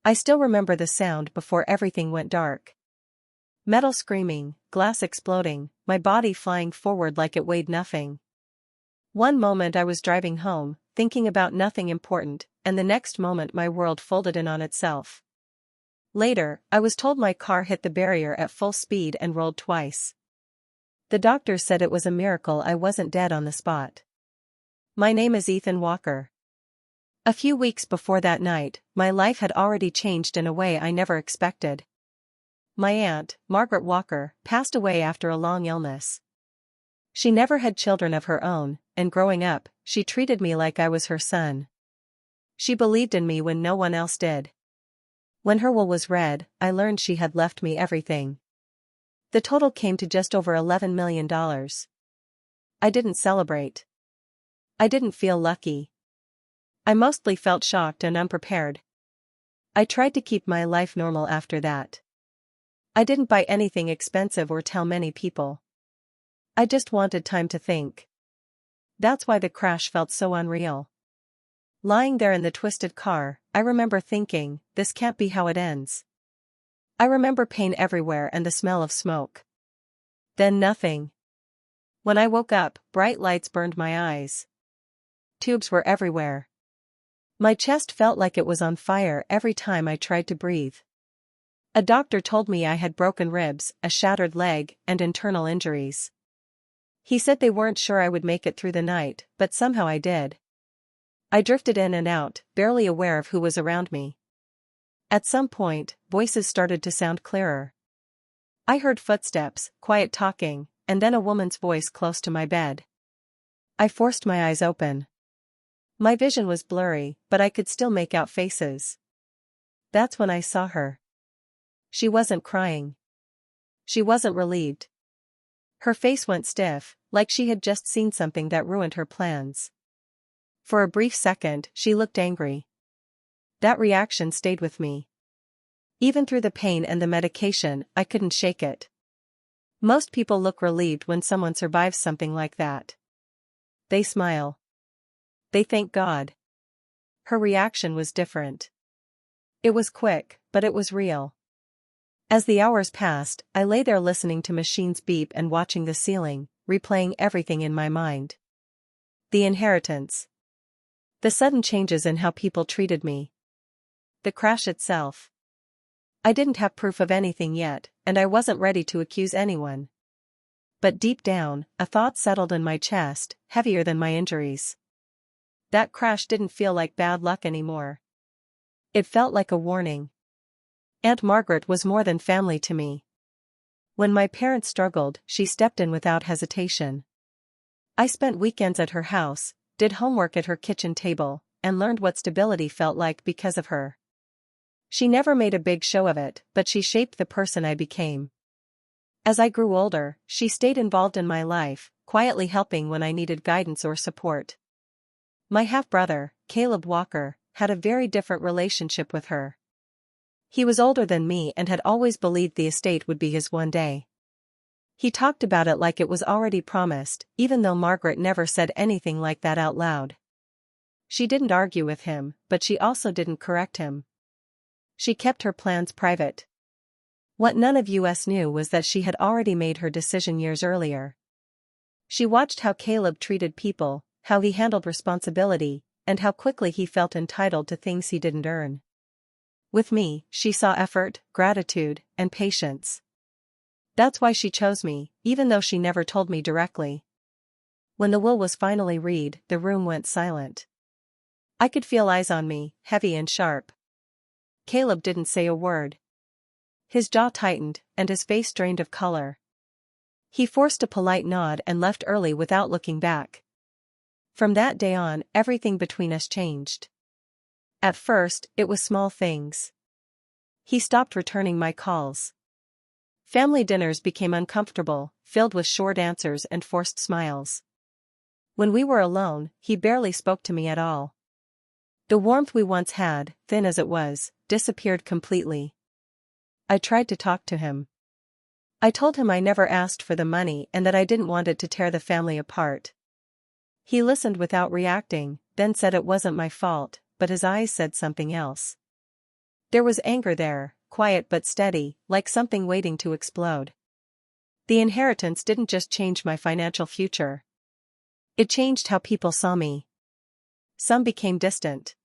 I still remember the sound before everything went dark. Metal screaming, glass exploding, my body flying forward like it weighed nothing. One moment I was driving home, thinking about nothing important, and the next moment my world folded in on itself. Later, I was told my car hit the barrier at full speed and rolled twice. The doctors said it was a miracle I wasn't dead on the spot. My name is Ethan Walker. A few weeks before that night, my life had already changed in a way I never expected. My aunt, Margaret Walker, passed away after a long illness. She never had children of her own, and growing up, she treated me like I was her son. She believed in me when no one else did. When her will was read, I learned she had left me everything. The total came to just over $11 million. I didn't celebrate. I didn't feel lucky. I mostly felt shocked and unprepared. I tried to keep my life normal after that. I didn't buy anything expensive or tell many people. I just wanted time to think. That's why the crash felt so unreal. Lying there in the twisted car, I remember thinking, this can't be how it ends. I remember pain everywhere and the smell of smoke. Then nothing. When I woke up, bright lights burned my eyes. Tubes were everywhere. My chest felt like it was on fire every time I tried to breathe. A doctor told me I had broken ribs, a shattered leg, and internal injuries. He said they weren't sure I would make it through the night, but somehow I did. I drifted in and out, barely aware of who was around me. At some point, voices started to sound clearer. I heard footsteps, quiet talking, and then a woman's voice close to my bed. I forced my eyes open. My vision was blurry, but I could still make out faces. That's when I saw her. She wasn't crying. She wasn't relieved. Her face went stiff, like she had just seen something that ruined her plans. For a brief second, she looked angry. That reaction stayed with me. Even through the pain and the medication, I couldn't shake it. Most people look relieved when someone survives something like that. They smile. They thank God. Her reaction was different. It was quick, but it was real. As the hours passed, I lay there listening to machines beep and watching the ceiling, replaying everything in my mind. The inheritance. The sudden changes in how people treated me. The crash itself. I didn't have proof of anything yet, and I wasn't ready to accuse anyone. But deep down, a thought settled in my chest, heavier than my injuries. That crash didn't feel like bad luck anymore. It felt like a warning. Aunt Margaret was more than family to me. When my parents struggled, she stepped in without hesitation. I spent weekends at her house, did homework at her kitchen table, and learned what stability felt like because of her. She never made a big show of it, but she shaped the person I became. As I grew older, she stayed involved in my life, quietly helping when I needed guidance or support. My half-brother, Caleb Walker, had a very different relationship with her. He was older than me and had always believed the estate would be his one day. He talked about it like it was already promised, even though Margaret never said anything like that out loud. She didn't argue with him, but she also didn't correct him. She kept her plans private. What none of us knew was that she had already made her decision years earlier. She watched how Caleb treated people, how he handled responsibility, and how quickly he felt entitled to things he didn't earn. With me, she saw effort, gratitude, and patience. That's why she chose me, even though she never told me directly. When the will was finally read, the room went silent. I could feel eyes on me, heavy and sharp. Caleb didn't say a word. His jaw tightened, and his face drained of color. He forced a polite nod and left early without looking back. From that day on, everything between us changed. At first, it was small things. He stopped returning my calls. Family dinners became uncomfortable, filled with short answers and forced smiles. When we were alone, he barely spoke to me at all. The warmth we once had, thin as it was, disappeared completely. I tried to talk to him. I told him I never asked for the money and that I didn't want it to tear the family apart. He listened without reacting, then said it wasn't my fault, but his eyes said something else. There was anger there, quiet but steady, like something waiting to explode. The inheritance didn't just change my financial future. It changed how people saw me. Some became distant.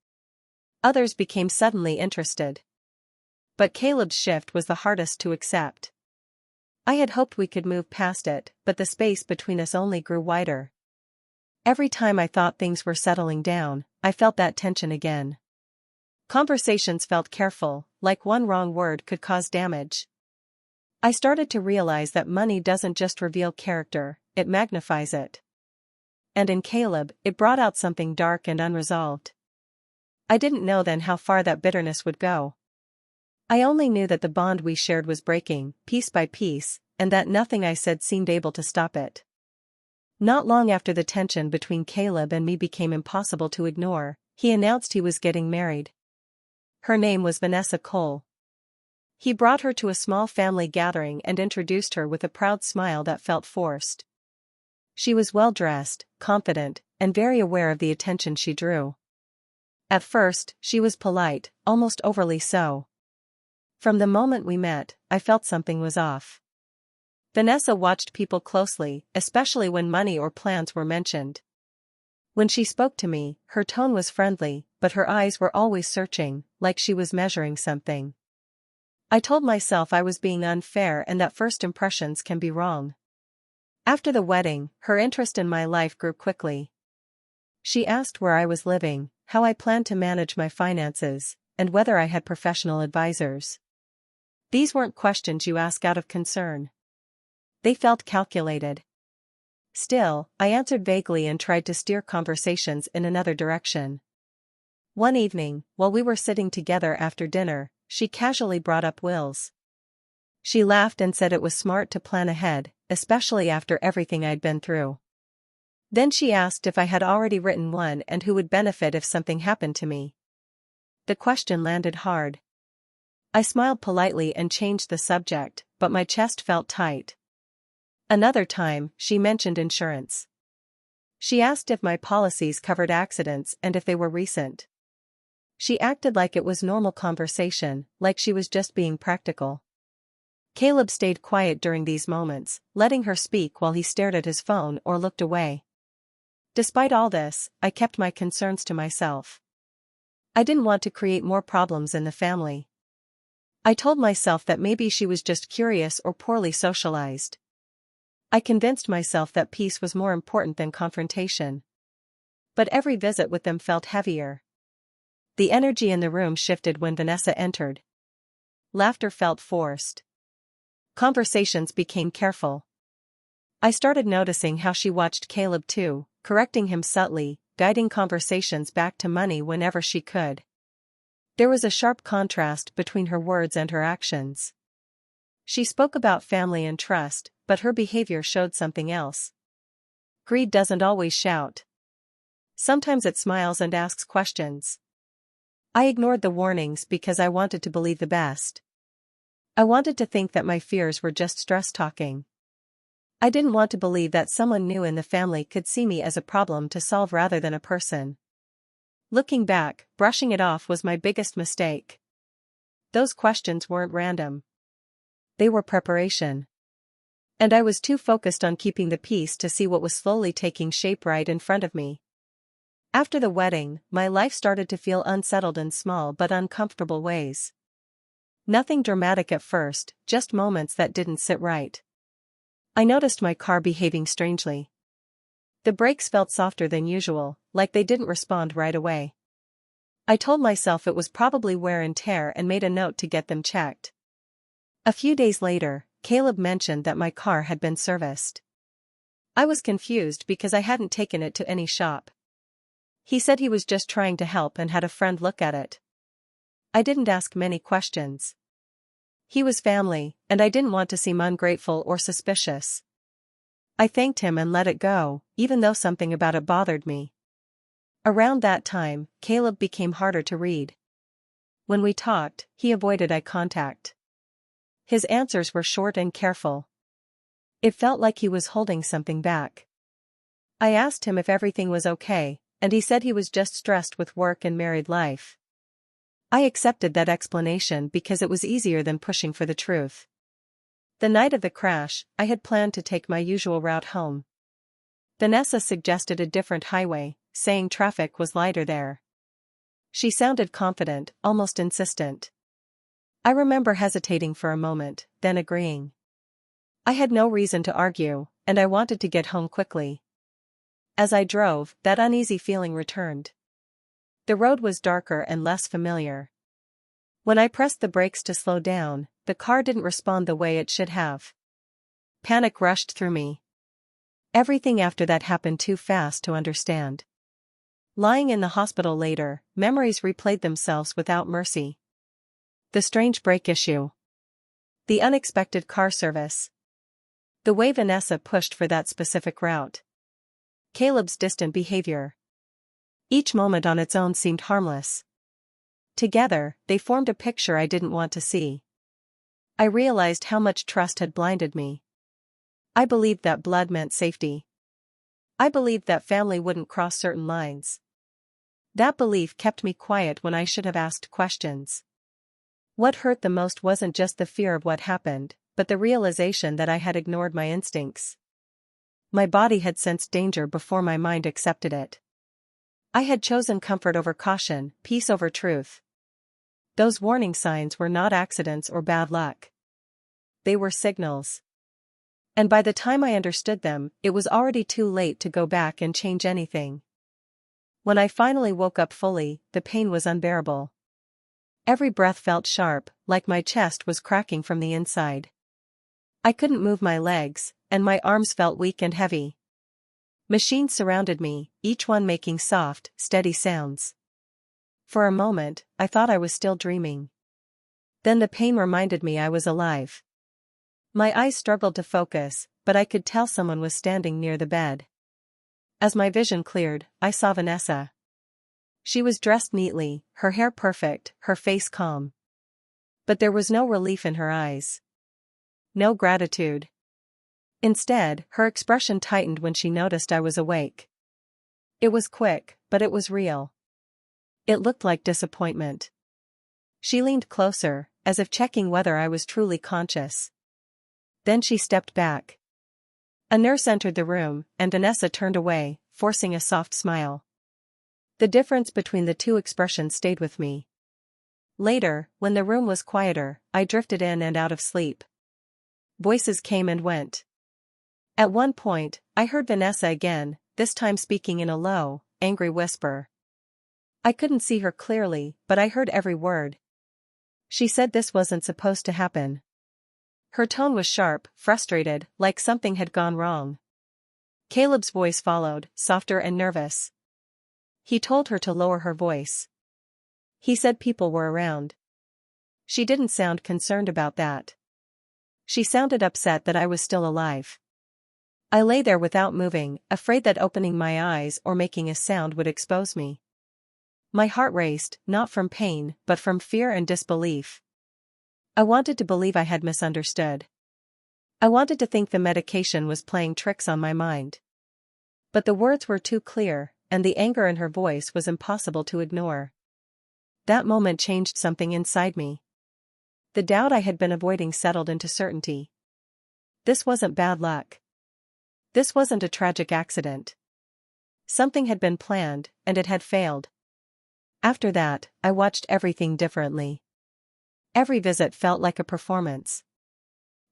Others became suddenly interested. But Caleb's shift was the hardest to accept. I had hoped we could move past it, but the space between us only grew wider. Every time I thought things were settling down, I felt that tension again. Conversations felt careful, like one wrong word could cause damage. I started to realize that money doesn't just reveal character, it magnifies it. And in Caleb, it brought out something dark and unresolved. I didn't know then how far that bitterness would go. I only knew that the bond we shared was breaking, piece by piece, and that nothing I said seemed able to stop it. Not long after the tension between Caleb and me became impossible to ignore, he announced he was getting married. Her name was Vanessa Cole. He brought her to a small family gathering and introduced her with a proud smile that felt forced. She was well-dressed, confident, and very aware of the attention she drew. At first, she was polite, almost overly so. From the moment we met, I felt something was off. Vanessa watched people closely, especially when money or plans were mentioned. When she spoke to me, her tone was friendly, but her eyes were always searching, like she was measuring something. I told myself I was being unfair and that first impressions can be wrong. After the wedding, her interest in my life grew quickly. She asked where I was living, how I planned to manage my finances, and whether I had professional advisors. These weren't questions you ask out of concern. They felt calculated. Still, I answered vaguely and tried to steer conversations in another direction. One evening, while we were sitting together after dinner, she casually brought up wills. She laughed and said it was smart to plan ahead, especially after everything I'd been through. Then she asked if I had already written one and who would benefit if something happened to me. The question landed hard. I smiled politely and changed the subject, but my chest felt tight. Another time, she mentioned insurance. She asked if my policies covered accidents and if they were recent. She acted like it was normal conversation, like she was just being practical. Caleb stayed quiet during these moments, letting her speak while he stared at his phone or looked away. Despite all this, I kept my concerns to myself. I didn't want to create more problems in the family. I told myself that maybe she was just curious or poorly socialized. I convinced myself that peace was more important than confrontation. But every visit with them felt heavier. The energy in the room shifted when Vanessa entered. Laughter felt forced. Conversations became careful. I started noticing how she watched Caleb too, correcting him subtly, guiding conversations back to money whenever she could. There was a sharp contrast between her words and her actions. She spoke about family and trust, but her behavior showed something else. Greed doesn't always shout. Sometimes it smiles and asks questions. I ignored the warnings because I wanted to believe the best. I wanted to think that my fears were just stress talking. I didn't want to believe that someone new in the family could see me as a problem to solve rather than a person. Looking back, brushing it off was my biggest mistake. Those questions weren't random. They were preparation. And I was too focused on keeping the peace to see what was slowly taking shape right in front of me. After the wedding, my life started to feel unsettled in small but uncomfortable ways. Nothing dramatic at first, just moments that didn't sit right. I noticed my car behaving strangely. The brakes felt softer than usual, like they didn't respond right away. I told myself it was probably wear and tear and made a note to get them checked. A few days later, Caleb mentioned that my car had been serviced. I was confused because I hadn't taken it to any shop. He said he was just trying to help and had a friend look at it. I didn't ask many questions. He was family, and I didn't want to seem ungrateful or suspicious. I thanked him and let it go, even though something about it bothered me. Around that time, Caleb became harder to read. When we talked, he avoided eye contact. His answers were short and careful. It felt like he was holding something back. I asked him if everything was okay, and he said he was just stressed with work and married life. I accepted that explanation because it was easier than pushing for the truth. The night of the crash, I had planned to take my usual route home. Vanessa suggested a different highway, saying traffic was lighter there. She sounded confident, almost insistent. I remember hesitating for a moment, then agreeing. I had no reason to argue, and I wanted to get home quickly. As I drove, that uneasy feeling returned. The road was darker and less familiar. When I pressed the brakes to slow down, the car didn't respond the way it should have. Panic rushed through me. Everything after that happened too fast to understand. Lying in the hospital later, memories replayed themselves without mercy. The strange brake issue. The unexpected car service. The way Vanessa pushed for that specific route. Caleb's distant behavior. Each moment on its own seemed harmless. Together, they formed a picture I didn't want to see. I realized how much trust had blinded me. I believed that blood meant safety. I believed that family wouldn't cross certain lines. That belief kept me quiet when I should have asked questions. What hurt the most wasn't just the fear of what happened, but the realization that I had ignored my instincts. My body had sensed danger before my mind accepted it. I had chosen comfort over caution, peace over truth. Those warning signs were not accidents or bad luck. They were signals. And by the time I understood them, it was already too late to go back and change anything. When I finally woke up fully, the pain was unbearable. Every breath felt sharp, like my chest was cracking from the inside. I couldn't move my legs, and my arms felt weak and heavy. Machines surrounded me, each one making soft, steady sounds. For a moment, I thought I was still dreaming. Then the pain reminded me I was alive. My eyes struggled to focus, but I could tell someone was standing near the bed. As my vision cleared, I saw Vanessa. She was dressed neatly, her hair perfect, her face calm. But there was no relief in her eyes. No gratitude. Instead, her expression tightened when she noticed I was awake. It was quick, but it was real. It looked like disappointment. She leaned closer, as if checking whether I was truly conscious. Then she stepped back. A nurse entered the room, and Vanessa turned away, forcing a soft smile. The difference between the two expressions stayed with me. Later, when the room was quieter, I drifted in and out of sleep. Voices came and went. At one point, I heard Vanessa again, this time speaking in a low, angry whisper. I couldn't see her clearly, but I heard every word. She said this wasn't supposed to happen. Her tone was sharp, frustrated, like something had gone wrong. Caleb's voice followed, softer and nervous. He told her to lower her voice. He said people were around. She didn't sound concerned about that. She sounded upset that I was still alive. I lay there without moving, afraid that opening my eyes or making a sound would expose me. My heart raced, not from pain, but from fear and disbelief. I wanted to believe I had misunderstood. I wanted to think the medication was playing tricks on my mind. But the words were too clear, and the anger in her voice was impossible to ignore. That moment changed something inside me. The doubt I had been avoiding settled into certainty. This wasn't bad luck. This wasn't a tragic accident. Something had been planned, and it had failed. After that, I watched everything differently. Every visit felt like a performance.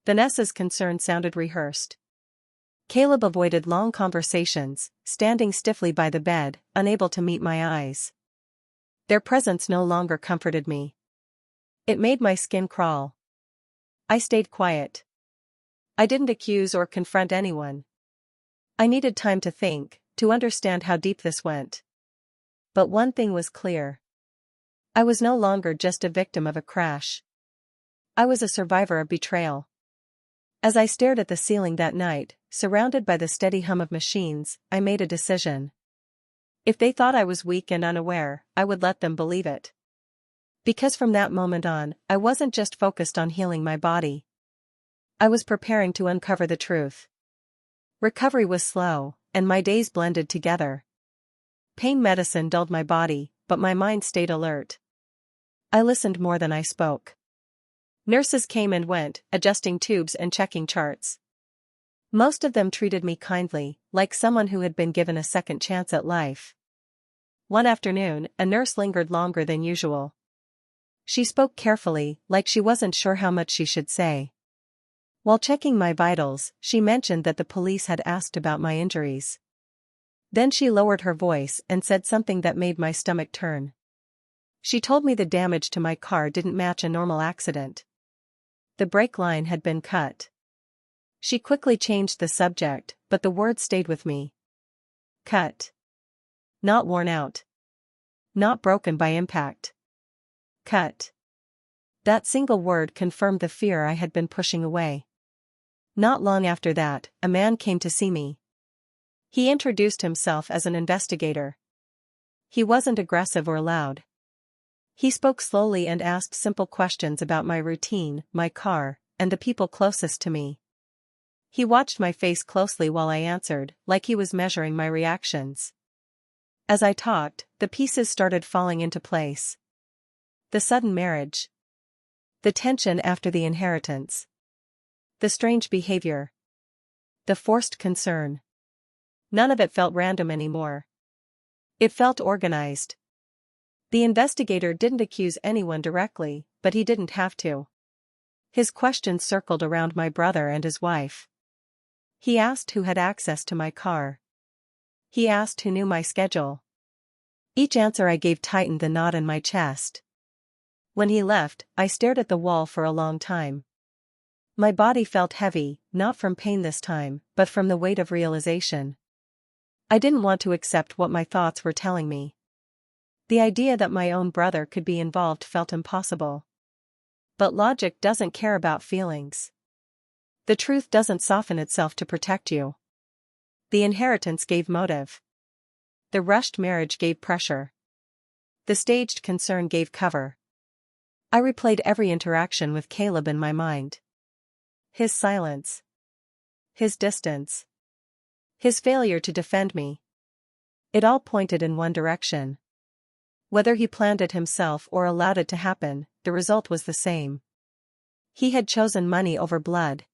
Vanessa's concern sounded rehearsed. Caleb avoided long conversations, standing stiffly by the bed, unable to meet my eyes. Their presence no longer comforted me. It made my skin crawl. I stayed quiet. I didn't accuse or confront anyone. I needed time to think, to understand how deep this went. But one thing was clear. I was no longer just a victim of a crash. I was a survivor of betrayal. As I stared at the ceiling that night, surrounded by the steady hum of machines, I made a decision. If they thought I was weak and unaware, I would let them believe it. Because from that moment on, I wasn't just focused on healing my body. I was preparing to uncover the truth. Recovery was slow, and my days blended together. Pain medicine dulled my body, but my mind stayed alert. I listened more than I spoke. Nurses came and went, adjusting tubes and checking charts. Most of them treated me kindly, like someone who had been given a second chance at life. One afternoon, a nurse lingered longer than usual. She spoke carefully, like she wasn't sure how much she should say. While checking my vitals, she mentioned that the police had asked about my injuries. Then she lowered her voice and said something that made my stomach turn. She told me the damage to my car didn't match a normal accident. The brake line had been cut. She quickly changed the subject, but the word stayed with me. Cut. Not worn out. Not broken by impact. Cut. That single word confirmed the fear I had been pushing away. Not long after that, a man came to see me. He introduced himself as an investigator. He wasn't aggressive or loud. He spoke slowly and asked simple questions about my routine, my car, and the people closest to me. He watched my face closely while I answered, like he was measuring my reactions. As I talked, the pieces started falling into place. The sudden marriage. The tension after the inheritance. The strange behavior. The forced concern. None of it felt random anymore. It felt organized. The investigator didn't accuse anyone directly, but he didn't have to. His questions circled around my brother and his wife. He asked who had access to my car. He asked who knew my schedule. Each answer I gave tightened the knot in my chest. When he left, I stared at the wall for a long time. My body felt heavy, not from pain this time, but from the weight of realization. I didn't want to accept what my thoughts were telling me. The idea that my own brother could be involved felt impossible. But logic doesn't care about feelings. The truth doesn't soften itself to protect you. The inheritance gave motive. The rushed marriage gave pressure. The staged concern gave cover. I replayed every interaction with Caleb in my mind. His silence. His distance. His failure to defend me. It all pointed in one direction. Whether he planned it himself or allowed it to happen, the result was the same. He had chosen money over blood.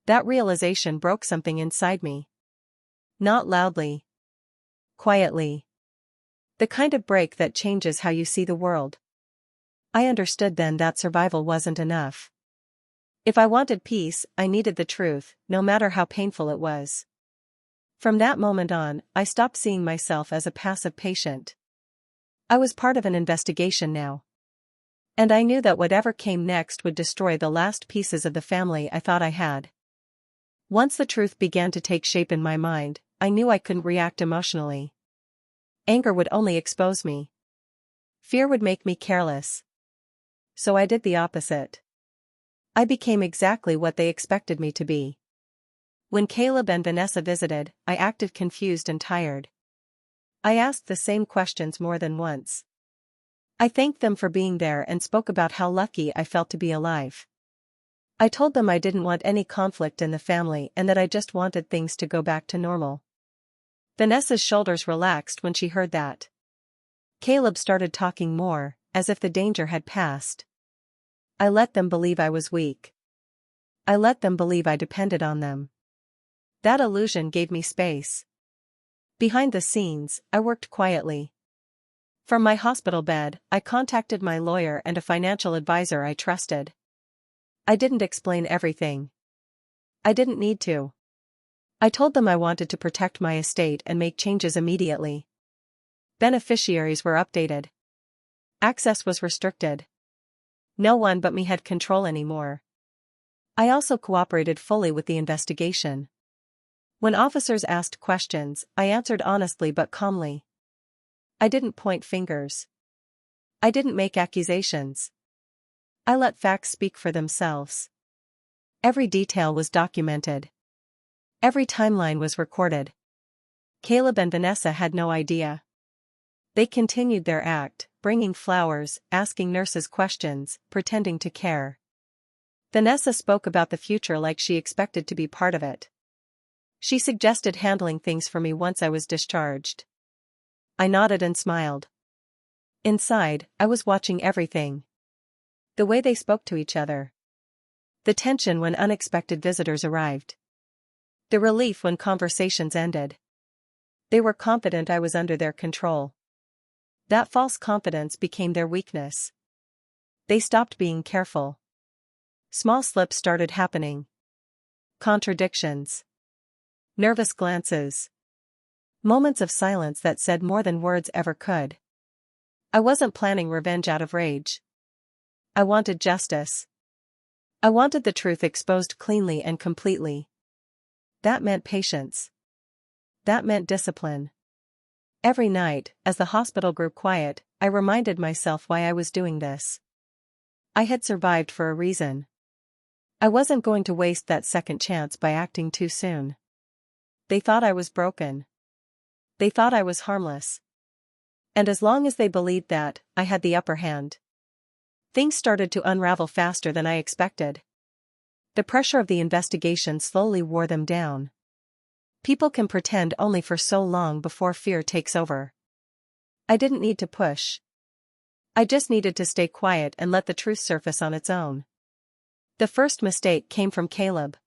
That realization broke something inside me. Not loudly. Quietly. The kind of break that changes how you see the world. I understood then that survival wasn't enough. If I wanted peace, I needed the truth, no matter how painful it was. From that moment on, I stopped seeing myself as a passive patient. I was part of an investigation now. And I knew that whatever came next would destroy the last pieces of the family I thought I had. Once the truth began to take shape in my mind, I knew I couldn't react emotionally. Anger would only expose me. Fear would make me careless. So I did the opposite. I became exactly what they expected me to be. When Caleb and Vanessa visited, I acted confused and tired. I asked the same questions more than once. I thanked them for being there and spoke about how lucky I felt to be alive. I told them I didn't want any conflict in the family and that I just wanted things to go back to normal. Vanessa's shoulders relaxed when she heard that. Caleb started talking more, as if the danger had passed. I let them believe I was weak. I let them believe I depended on them. That illusion gave me space. Behind the scenes, I worked quietly. From my hospital bed, I contacted my lawyer and a financial advisor I trusted. I didn't explain everything. I didn't need to. I told them I wanted to protect my estate and make changes immediately. Beneficiaries were updated. Access was restricted. No one but me had control anymore. I also cooperated fully with the investigation. When officers asked questions, I answered honestly but calmly. I didn't point fingers. I didn't make accusations. I let facts speak for themselves. Every detail was documented. Every timeline was recorded. Caleb and Vanessa had no idea. They continued their act, bringing flowers, asking nurses questions, pretending to care. Vanessa spoke about the future like she expected to be part of it. She suggested handling things for me once I was discharged. I nodded and smiled. Inside, I was watching everything. The way they spoke to each other. The tension when unexpected visitors arrived. The relief when conversations ended. They were confident I was under their control. That false confidence became their weakness. They stopped being careful. Small slips started happening. Contradictions. Nervous glances. Moments of silence that said more than words ever could. I wasn't planning revenge out of rage. I wanted justice. I wanted the truth exposed cleanly and completely. That meant patience. That meant discipline. Every night, as the hospital grew quiet, I reminded myself why I was doing this. I had survived for a reason. I wasn't going to waste that second chance by acting too soon. They thought I was broken. They thought I was harmless. And as long as they believed that, I had the upper hand. Things started to unravel faster than I expected. The pressure of the investigation slowly wore them down. People can pretend only for so long before fear takes over. I didn't need to push. I just needed to stay quiet and let the truth surface on its own. The first mistake came from Caleb.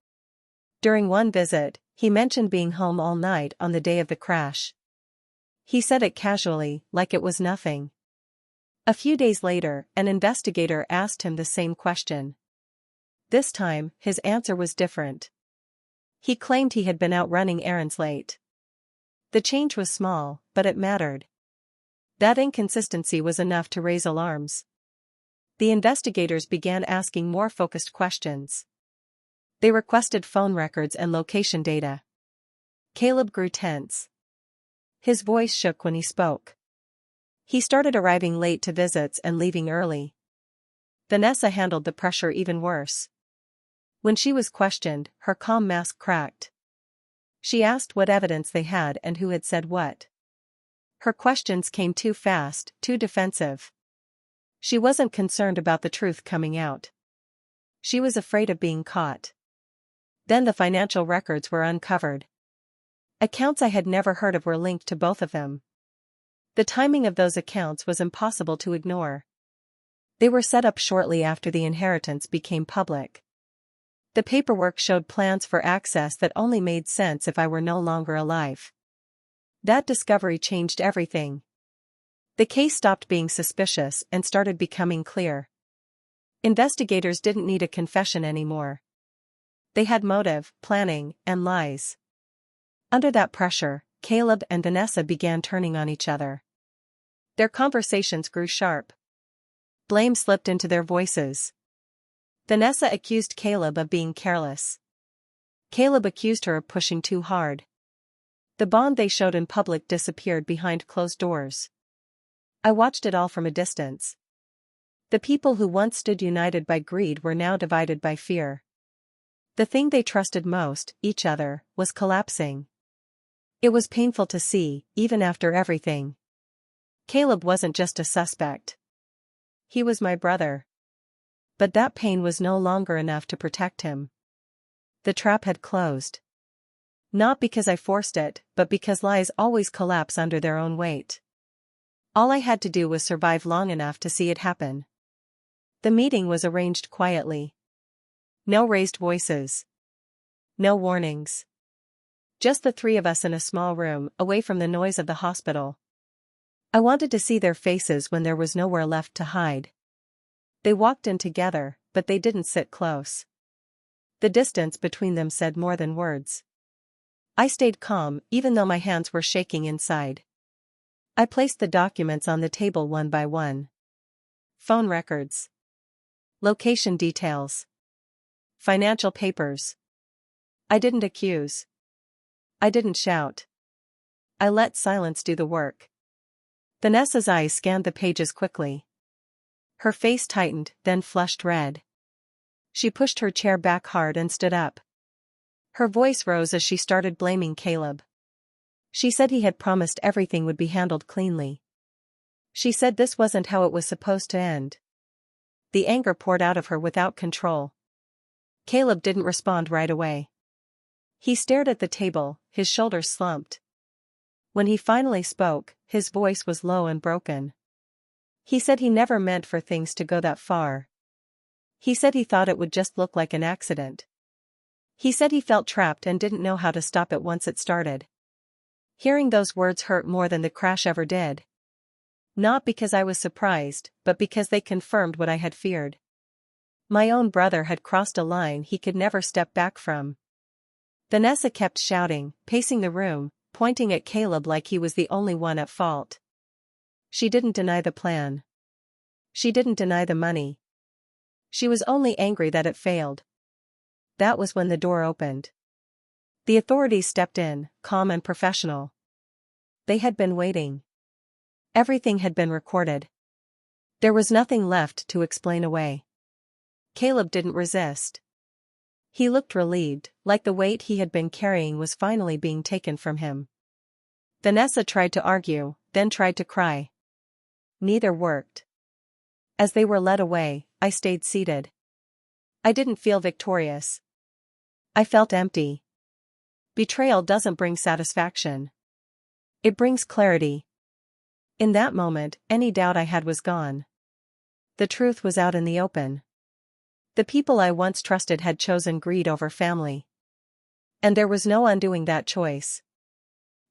During one visit, he mentioned being home all night on the day of the crash. He said it casually, like it was nothing. A few days later, an investigator asked him the same question. This time, his answer was different. He claimed he had been out running errands late. The change was small, but it mattered. That inconsistency was enough to raise alarms. The investigators began asking more focused questions. They requested phone records and location data. Caleb grew tense. His voice shook when he spoke. He started arriving late to visits and leaving early. Vanessa handled the pressure even worse. When she was questioned, her calm mask cracked. She asked what evidence they had and who had said what. Her questions came too fast, too defensive. She wasn't concerned about the truth coming out. She was afraid of being caught. Then the financial records were uncovered. Accounts I had never heard of were linked to both of them. The timing of those accounts was impossible to ignore. They were set up shortly after the inheritance became public. The paperwork showed plans for access that only made sense if I were no longer alive. That discovery changed everything. The case stopped being suspicious and started becoming clear. Investigators didn't need a confession anymore. They had motive, planning, and lies. Under that pressure, Caleb and Vanessa began turning on each other. Their conversations grew sharp. Blame slipped into their voices. Vanessa accused Caleb of being careless. Caleb accused her of pushing too hard. The bond they showed in public disappeared behind closed doors. I watched it all from a distance. The people who once stood united by greed were now divided by fear. The thing they trusted most, each other, was collapsing. It was painful to see, even after everything. Caleb wasn't just a suspect. He was my brother. But that pain was no longer enough to protect him. The trap had closed. Not because I forced it, but because lies always collapse under their own weight. All I had to do was survive long enough to see it happen. The meeting was arranged quietly. No raised voices. No warnings. Just the three of us in a small room, away from the noise of the hospital. I wanted to see their faces when there was nowhere left to hide. They walked in together, but they didn't sit close. The distance between them said more than words. I stayed calm, even though my hands were shaking inside. I placed the documents on the table one by one. Phone records. Location details. Financial papers. I didn't accuse. I didn't shout. I let silence do the work. Vanessa's eyes scanned the pages quickly. Her face tightened, then flushed red. She pushed her chair back hard and stood up. Her voice rose as she started blaming Caleb. She said he had promised everything would be handled cleanly. She said this wasn't how it was supposed to end. The anger poured out of her without control. Caleb didn't respond right away. He stared at the table, his shoulders slumped. When he finally spoke, his voice was low and broken. He said he never meant for things to go that far. He said he thought it would just look like an accident. He said he felt trapped and didn't know how to stop it once it started. Hearing those words hurt more than the crash ever did. Not because I was surprised, but because they confirmed what I had feared. My own brother had crossed a line he could never step back from. Vanessa kept shouting, pacing the room, pointing at Caleb like he was the only one at fault. She didn't deny the plan. She didn't deny the money. She was only angry that it failed. That was when the door opened. The authorities stepped in, calm and professional. They had been waiting. Everything had been recorded. There was nothing left to explain away. Caleb didn't resist. He looked relieved, like the weight he had been carrying was finally being taken from him. Vanessa tried to argue, then tried to cry. Neither worked. As they were led away, I stayed seated. I didn't feel victorious. I felt empty. Betrayal doesn't bring satisfaction. It brings clarity. In that moment, any doubt I had was gone. The truth was out in the open. The people I once trusted had chosen greed over family. And there was no undoing that choice.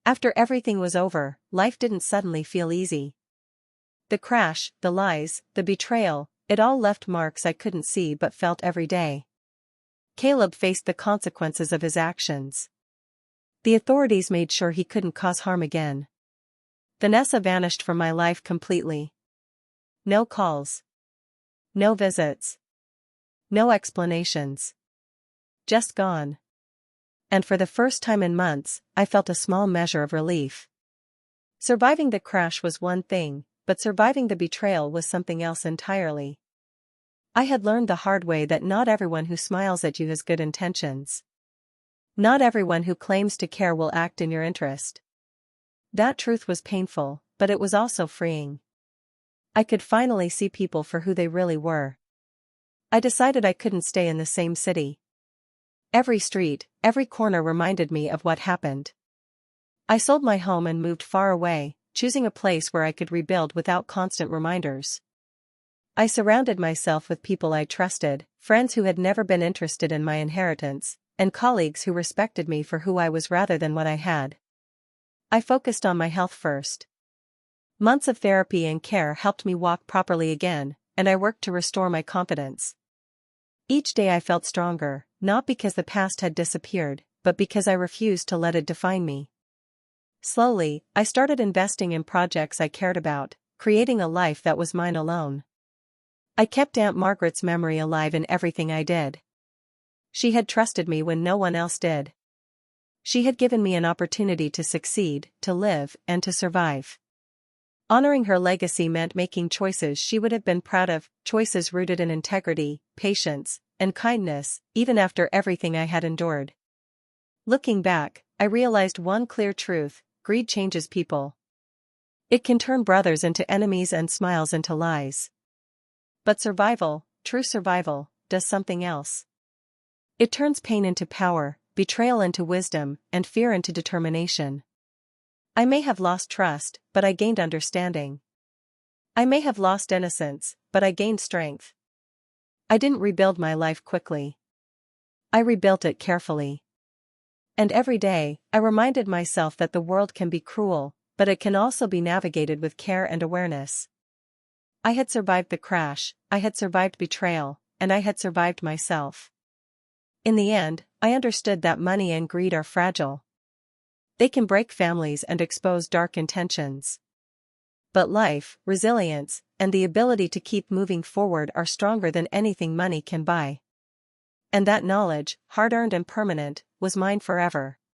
After everything was over, life didn't suddenly feel easy. The crash, the lies, the betrayal, it all left marks I couldn't see but felt every day. Caleb faced the consequences of his actions. The authorities made sure he couldn't cause harm again. Vanessa vanished from my life completely. No calls. No visits. No explanations. Just gone. And for the first time in months, I felt a small measure of relief. Surviving the crash was one thing, but surviving the betrayal was something else entirely. I had learned the hard way that not everyone who smiles at you has good intentions. Not everyone who claims to care will act in your interest. That truth was painful, but it was also freeing. I could finally see people for who they really were. I decided I couldn't stay in the same city. Every street, every corner reminded me of what happened. I sold my home and moved far away, choosing a place where I could rebuild without constant reminders. I surrounded myself with people I trusted, friends who had never been interested in my inheritance, and colleagues who respected me for who I was rather than what I had. I focused on my health first. Months of therapy and care helped me walk properly again, and I worked to restore my confidence. Each day I felt stronger, not because the past had disappeared, but because I refused to let it define me. Slowly, I started investing in projects I cared about, creating a life that was mine alone. I kept Aunt Margaret's memory alive in everything I did. She had trusted me when no one else did. She had given me an opportunity to succeed, to live, and to survive. Honoring her legacy meant making choices she would have been proud of, choices rooted in integrity, patience, and kindness, even after everything I had endured. Looking back, I realized one clear truth: greed changes people. It can turn brothers into enemies and smiles into lies. But survival, true survival, does something else. It turns pain into power, betrayal into wisdom, and fear into determination. I may have lost trust, but I gained understanding. I may have lost innocence, but I gained strength. I didn't rebuild my life quickly. I rebuilt it carefully. And every day, I reminded myself that the world can be cruel, but it can also be navigated with care and awareness. I had survived the crash, I had survived betrayal, and I had survived myself. In the end, I understood that money and greed are fragile. They can break families and expose dark intentions. But life, resilience, and the ability to keep moving forward are stronger than anything money can buy. And that knowledge, hard-earned and permanent, was mine forever.